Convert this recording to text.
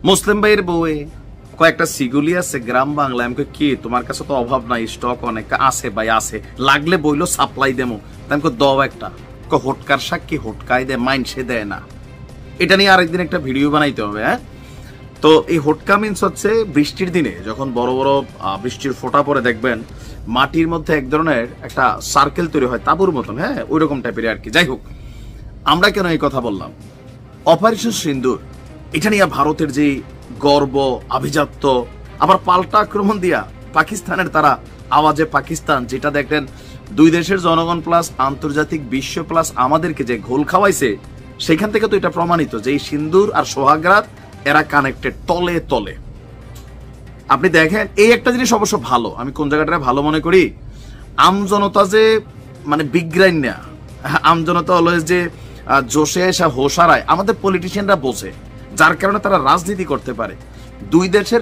মুসলিম ভাইয়ের বউয়ে কয়েকটা সিগুলি আছে গ্রাম বাংলা, আমি কি তোমার কাছে তো অভাব নাই, স্টক অনেক আছে ভাই, আছে, লাগলে বইলো সাপ্লাই দেবো। তাকে দাও একটা, হোটকার সাক্ষী হোটকাই দেয়, মাইন্ড সে দেয় না। এটা নিয়ে আরেকদিন একটা ভিডিও বানাইতে হবে। হ্যাঁ, তো এই হোটকা মিন্স হচ্ছে বৃষ্টির দিনে যখন বড় বড় বৃষ্টির ফোঁটা পরে দেখবেন মাটির মধ্যে এক ধরনের একটা সার্কেল তৈরি হয় তাঁবুর মতন, হ্যাঁ ওইরকম টাইপের আর কি। যাই হোক, আমরা কেন এই কথা বললাম, অপারেশন সিন্দুর এটা নিয়ে ভারতের যে গর্ব আভিজাত্য, আবার পাল্টা আক্রমণ দিয়া পাকিস্তানের তারা আওয়াজে পাকিস্তান, যেটা দেখলেন দুই দেশের জনগণ প্লাস আন্তর্জাতিক বিশ্ব প্লাস আমাদেরকে যে ঘোল খাওয়াইছে, সেখান থেকে তো এটা প্রমাণিত যে এই সিন্দুর আর সোহাগরাত এরা কানেক্টেড তলে তলে। আপনি দেখেন এই একটা জিনিস অবশ্য ভালো, আমি কোন জায়গাটা ভালো মনে করি, আমজনতা যে মানে বিগ্রাইন না, আমজনতা অলওয়েজ যে জোশে এসে হোসারায়, আমাদের পলিটিশিয়ানরা বোঝে, যার কারণে তারা রাজনীতি করতে পারে। দুই দেশের